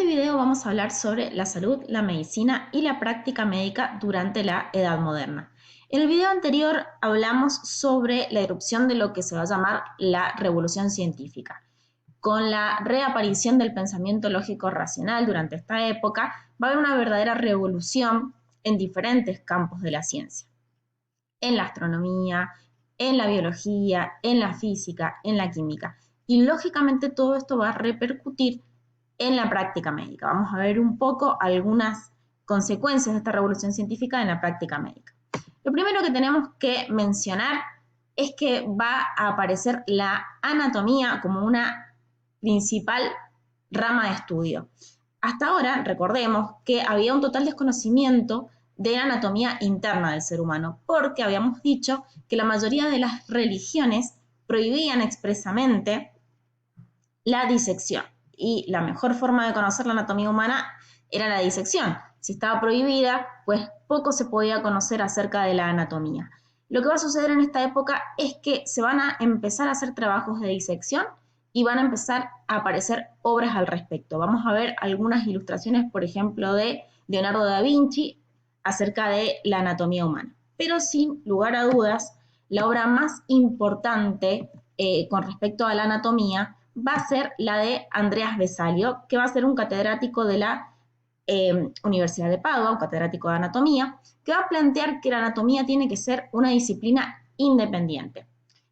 este video vamos a hablar sobre la salud, la medicina y la práctica médica durante la Edad Moderna. En el video anterior hablamos sobre la irrupción de lo que se va a llamar la revolución científica. Con la reaparición del pensamiento lógico racional durante esta época, va a haber una verdadera revolución en diferentes campos de la ciencia. En la astronomía, en la biología, en la física, en la química. Y lógicamente todo esto va a repercutir en la práctica médica. Vamos a ver un poco algunas consecuencias de esta revolución científica en la práctica médica. Lo primero que tenemos que mencionar es que va a aparecer la anatomía como una principal rama de estudio. Hasta ahora, recordemos que había un total desconocimiento de la anatomía interna del ser humano, porque habíamos dicho que la mayoría de las religiones prohibían expresamente la disección. Y la mejor forma de conocer la anatomía humana era la disección. Si estaba prohibida, pues poco se podía conocer acerca de la anatomía. Lo que va a suceder en esta época es que se van a empezar a hacer trabajos de disección y van a empezar a aparecer obras al respecto. Vamos a ver algunas ilustraciones, por ejemplo, de Leonardo da Vinci acerca de la anatomía humana. Pero sin lugar a dudas, la obra más importante con respecto a la anatomía va a ser la de Andreas Vesalio, que va a ser un catedrático de la Universidad de Padua, un catedrático de anatomía, que va a plantear que la anatomía tiene que ser una disciplina independiente.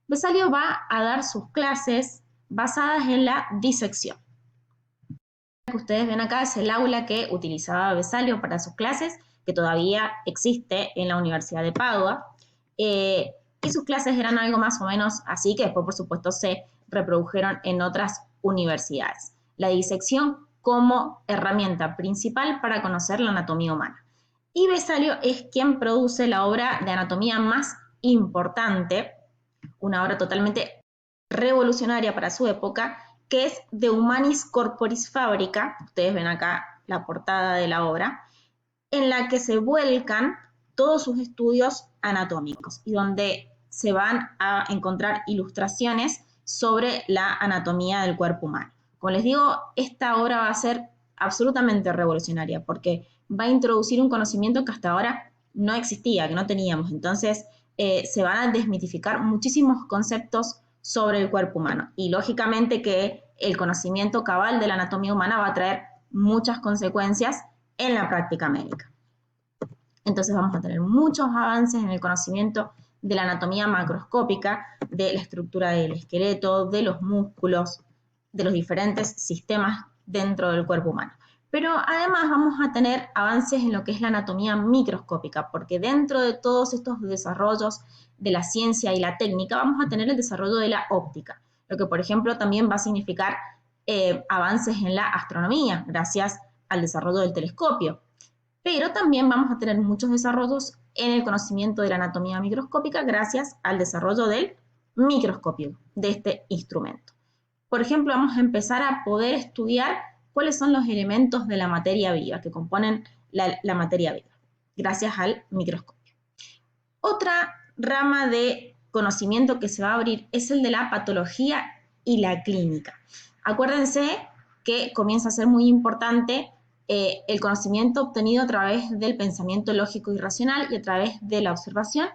Vesalio va a dar sus clases basadas en la disección. Lo que ustedes ven acá es el aula que utilizaba Vesalio para sus clases, que todavía existe en la Universidad de Padua, y sus clases eran algo más o menos así, que después, por supuesto, se reprodujeron en otras universidades. La disección como herramienta principal para conocer la anatomía humana. Y Vesalio es quien produce la obra de anatomía más importante, una obra totalmente revolucionaria para su época, que es De Humanis Corporis Fabrica. Ustedes ven acá la portada de la obra, en la que se vuelcan todos sus estudios anatómicos y donde se van a encontrar ilustraciones sobre la anatomía del cuerpo humano. Como les digo, esta obra va a ser absolutamente revolucionaria porque va a introducir un conocimiento que hasta ahora no existía, que no teníamos. Entonces, se van a desmitificar muchísimos conceptos sobre el cuerpo humano. Y lógicamente que el conocimiento cabal de la anatomía humana va a traer muchas consecuencias en la práctica médica. Entonces vamos a tener muchos avances en el conocimiento de la anatomía macroscópica, de la estructura del esqueleto, de los músculos, de los diferentes sistemas dentro del cuerpo humano. Pero además vamos a tener avances en lo que es la anatomía microscópica, porque dentro de todos estos desarrollos de la ciencia y la técnica vamos a tener el desarrollo de la óptica, lo que por ejemplo también va a significar avances en la astronomía, gracias al desarrollo del telescopio. Pero también vamos a tener muchos desarrollos en el conocimiento de la anatomía microscópica gracias al desarrollo del microscopio, de este instrumento. Por ejemplo, vamos a empezar a poder estudiar cuáles son los elementos de la materia viva que componen la materia viva, gracias al microscopio. Otra rama de conocimiento que se va a abrir es el de la patología y la clínica. Acuérdense que comienza a ser muy importante el conocimiento obtenido a través del pensamiento lógico y racional y a través de la observación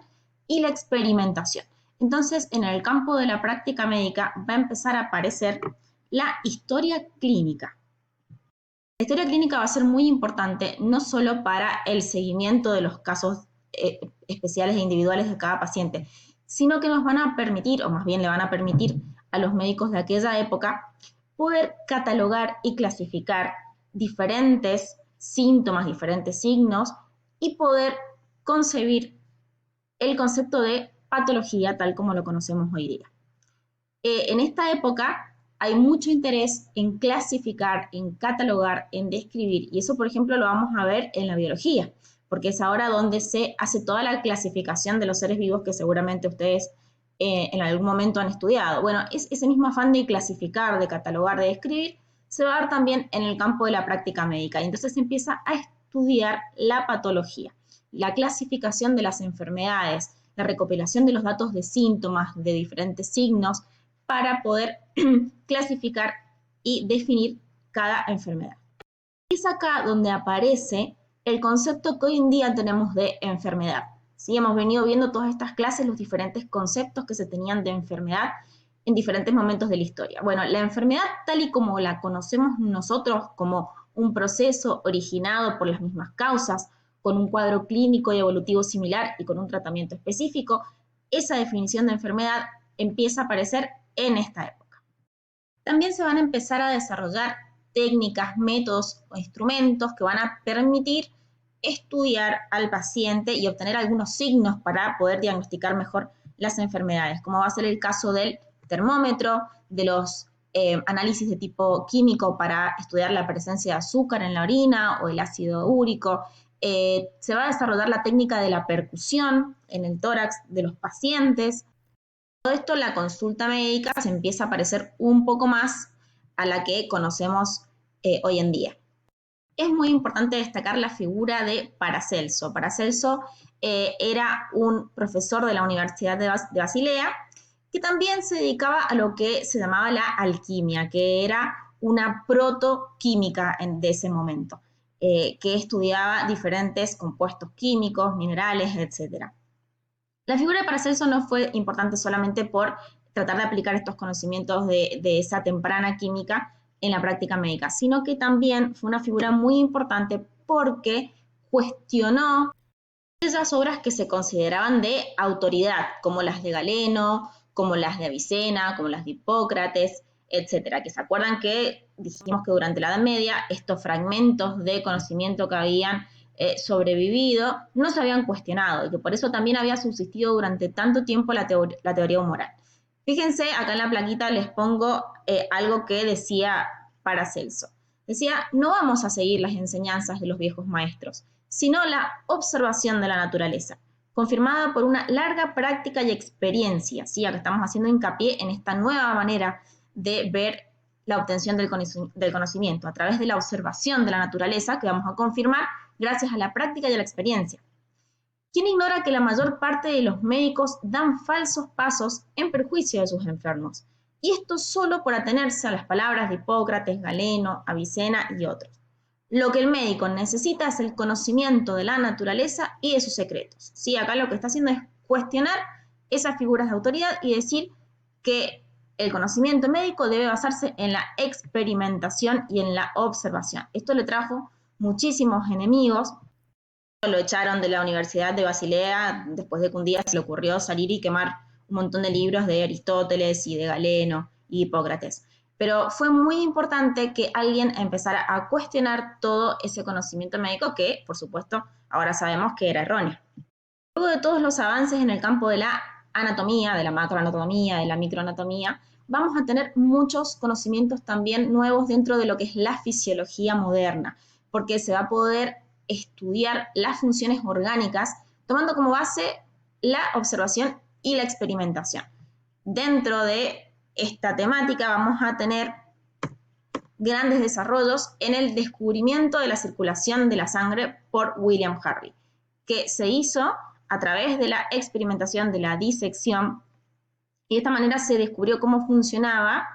y la experimentación. Entonces, en el campo de la práctica médica va a empezar a aparecer la historia clínica. La historia clínica va a ser muy importante no solo para el seguimiento de los casos especiales e individuales de cada paciente, sino que nos van a permitir, o más bien le van a permitir a los médicos de aquella época, poder catalogar y clasificar diferentes síntomas, diferentes signos y poder concebir el concepto de patología tal como lo conocemos hoy día. En esta época hay mucho interés en clasificar, en catalogar, en describir, y eso, por ejemplo, lo vamos a ver en la biología, porque es ahora donde se hace toda la clasificación de los seres vivos que seguramente ustedes en algún momento han estudiado. Bueno, ese mismo afán de clasificar, de catalogar, de describir, se va a dar también en el campo de la práctica médica, y entonces se empieza a estudiar la patología, la clasificación de las enfermedades, la recopilación de los datos de síntomas, de diferentes signos, para poder clasificar y definir cada enfermedad. Es acá donde aparece el concepto que hoy en día tenemos de enfermedad. ¿Sí? Hemos venido viendo todas estas clases, los diferentes conceptos que se tenían de enfermedad en diferentes momentos de la historia. Bueno, la enfermedad tal y como la conocemos nosotros como un proceso originado por las mismas causas, con un cuadro clínico y evolutivo similar y con un tratamiento específico, esa definición de enfermedad empieza a aparecer en esta época. También se van a empezar a desarrollar técnicas, métodos o instrumentos que van a permitir estudiar al paciente y obtener algunos signos para poder diagnosticar mejor las enfermedades, como va a ser el caso del termómetro, de los análisis de tipo químico para estudiar la presencia de azúcar en la orina o el ácido úrico. Se va a desarrollar la técnica de la percusión en el tórax de los pacientes. Todo esto, la consulta médica se empieza a parecer un poco más a la que conocemos hoy en día. Es muy importante destacar la figura de Paracelso. Paracelso era un profesor de la Universidad de Basilea que también se dedicaba a lo que se llamaba la alquimia, que era una protoquímica de ese momento, que estudiaba diferentes compuestos químicos, minerales, etc. La figura de Paracelso no fue importante solamente por tratar de aplicar estos conocimientos de esa temprana química en la práctica médica, sino que también fue una figura muy importante porque cuestionó esas obras que se consideraban de autoridad, como las de Galeno, como las de Avicena, como las de Hipócrates, etcétera. Que se acuerdan que dijimos que durante la Edad Media estos fragmentos de conocimiento que habían sobrevivido no se habían cuestionado y que por eso también había subsistido durante tanto tiempo la teoría humoral. Fíjense, acá en la plaquita les pongo algo que decía Paracelso. Decía, no vamos a seguir las enseñanzas de los viejos maestros, sino la observación de la naturaleza, confirmada por una larga práctica y experiencia. ¿Sí? Acá estamos haciendo hincapié en esta nueva manera de ver la obtención del conocimiento a través de la observación de la naturaleza que vamos a confirmar gracias a la práctica y a la experiencia. ¿Quién ignora que la mayor parte de los médicos dan falsos pasos en perjuicio de sus enfermos? Y esto solo por atenerse a las palabras de Hipócrates, Galeno, Avicena y otros. Lo que el médico necesita es el conocimiento de la naturaleza y de sus secretos. ¿Sí? Acá lo que está haciendo es cuestionar esas figuras de autoridad y decir que el conocimiento médico debe basarse en la experimentación y en la observación. Esto le trajo muchísimos enemigos. Lo echaron de la Universidad de Basilea después de que un día se le ocurrió salir y quemar un montón de libros de Aristóteles y de Galeno y Hipócrates. Pero fue muy importante que alguien empezara a cuestionar todo ese conocimiento médico que, por supuesto, ahora sabemos que era erróneo. Luego de todos los avances en el campo de la anatomía, de la macroanatomía, de la microanatomía, vamos a tener muchos conocimientos también nuevos dentro de lo que es la fisiología moderna, porque se va a poder estudiar las funciones orgánicas tomando como base la observación y la experimentación. Dentro de esta temática vamos a tener grandes desarrollos en el descubrimiento de la circulación de la sangre por William Harvey, que se hizo a través de la experimentación de la disección y de esta manera se descubrió cómo funcionaba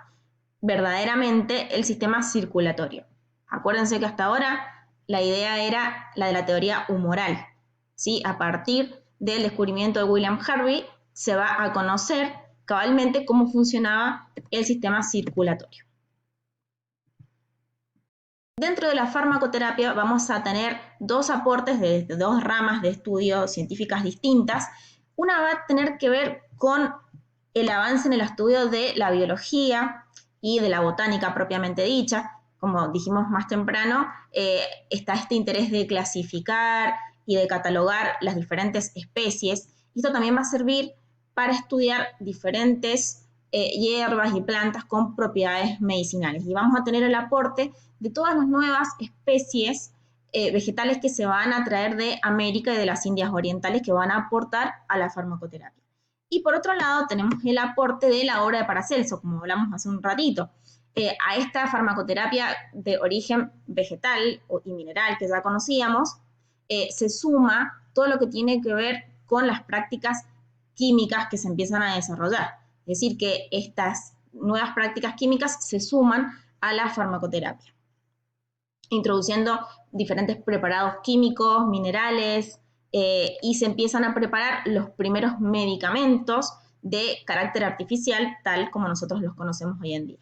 verdaderamente el sistema circulatorio. Acuérdense que hasta ahora la idea era la de la teoría humoral. ¿Sí? A partir del descubrimiento de William Harvey se va a conocer cabalmente cómo funcionaba el sistema circulatorio. Dentro de la farmacoterapia vamos a tener dos aportes de dos ramas de estudio científicas distintas. Una va a tener que ver con el avance en el estudio de la biología y de la botánica propiamente dicha. Como dijimos más temprano, está este interés de clasificar y de catalogar las diferentes especies. Esto también va a servir para estudiar diferentes hierbas y plantas con propiedades medicinales. Y vamos a tener el aporte de todas las nuevas especies vegetales que se van a traer de América y de las Indias Orientales que van a aportar a la farmacoterapia. Y por otro lado tenemos el aporte de la obra de Paracelso, como hablamos hace un ratito. A esta farmacoterapia de origen vegetal y mineral que ya conocíamos, se suma todo lo que tiene que ver con las prácticas químicas que se empiezan a desarrollar. Es decir, que estas nuevas prácticas químicas se suman a la farmacoterapia. introduciendo diferentes preparados químicos, minerales, y se empiezan a preparar los primeros medicamentos de carácter artificial, tal como nosotros los conocemos hoy en día.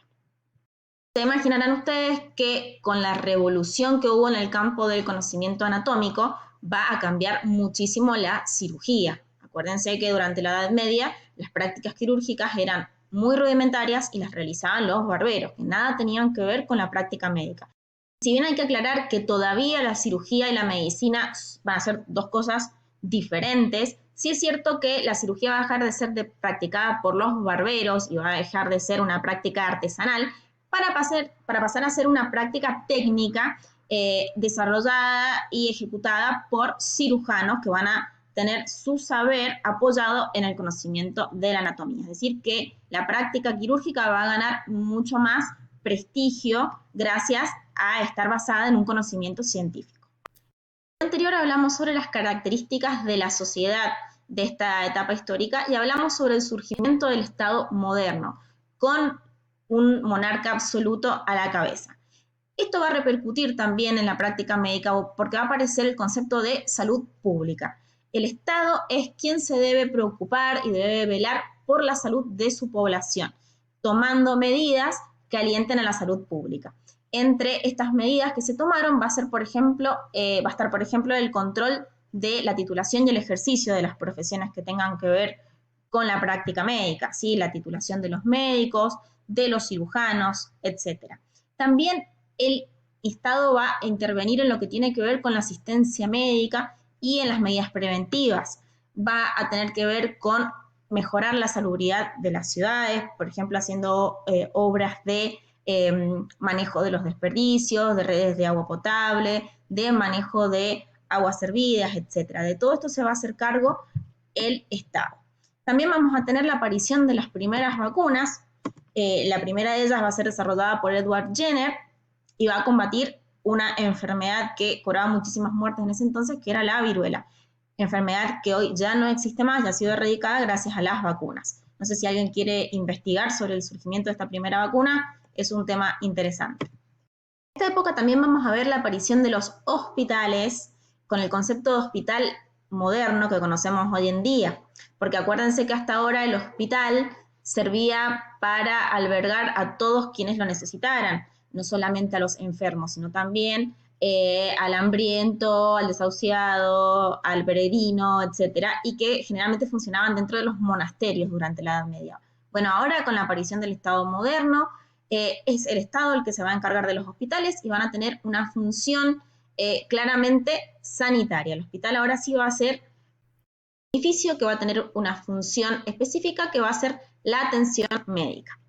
Se imaginarán ustedes que con la revolución que hubo en el campo del conocimiento anatómico va a cambiar muchísimo la cirugía. Acuérdense que durante la Edad Media las prácticas quirúrgicas eran muy rudimentarias y las realizaban los barberos, que nada tenían que ver con la práctica médica. Si bien hay que aclarar que todavía la cirugía y la medicina van a ser dos cosas diferentes, sí es cierto que la cirugía va a dejar de ser practicada por los barberos y va a dejar de ser una práctica artesanal para pasar a ser una práctica técnica desarrollada y ejecutada por cirujanos que van a tener su saber apoyado en el conocimiento de la anatomía. Es decir, que la práctica quirúrgica va a ganar mucho más prestigio gracias a estar basada en un conocimiento científico. En el anterior hablamos sobre las características de la sociedad de esta etapa histórica y hablamos sobre el surgimiento del Estado moderno, con un monarca absoluto a la cabeza. Esto va a repercutir también en la práctica médica porque va a aparecer el concepto de salud pública. El Estado es quien se debe preocupar y debe velar por la salud de su población, tomando medidas que alienten a la salud pública. Entre estas medidas que se tomaron va a estar, por ejemplo, el control de la titulación y el ejercicio de las profesiones que tengan que ver con la práctica médica, ¿sí? La titulación de los médicos, de los cirujanos, etc. También el Estado va a intervenir en lo que tiene que ver con la asistencia médica y en las medidas preventivas. Va a tener que ver con mejorar la salubridad de las ciudades, por ejemplo, haciendo obras de manejo de los desperdicios, de redes de agua potable, de manejo de aguas servidas, etc. De todo esto se va a hacer cargo el Estado. También vamos a tener la aparición de las primeras vacunas. La primera de ellas va a ser desarrollada por Edward Jenner y va a combatir una enfermedad que cobraba muchísimas muertes en ese entonces, que era la viruela. Enfermedad que hoy ya no existe más, ya ha sido erradicada gracias a las vacunas. No sé si alguien quiere investigar sobre el surgimiento de esta primera vacuna, es un tema interesante. En esta época también vamos a ver la aparición de los hospitales con el concepto de hospital moderno que conocemos hoy en día, porque acuérdense que hasta ahora el hospital servía para albergar a todos quienes lo necesitaran, no solamente a los enfermos, sino también al hambriento, al desahuciado, al peregrino, etcétera, y que generalmente funcionaban dentro de los monasterios durante la Edad Media. Bueno, ahora con la aparición del Estado moderno, es el Estado el que se va a encargar de los hospitales y van a tener una función claramente sanitaria. El hospital ahora sí va a ser un edificio que va a tener una función específica que va a ser la atención médica.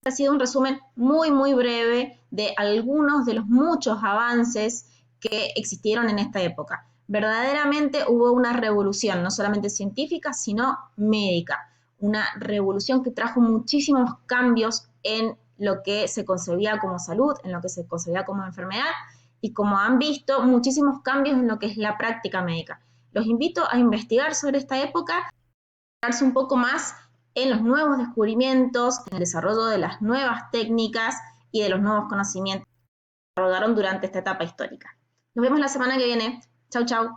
Ha sido un resumen muy, muy breve de algunos de los muchos avances que existieron en esta época. Verdaderamente hubo una revolución, no solamente científica, sino médica. Una revolución que trajo muchísimos cambios en lo que se concebía como salud, en lo que se concebía como enfermedad, y como han visto, muchísimos cambios en lo que es la práctica médica. Los invito a investigar sobre esta época, darse un poco más en los nuevos descubrimientos, en el desarrollo de las nuevas técnicas y de los nuevos conocimientos que se desarrollaron durante esta etapa histórica. Nos vemos la semana que viene. Chau, chau.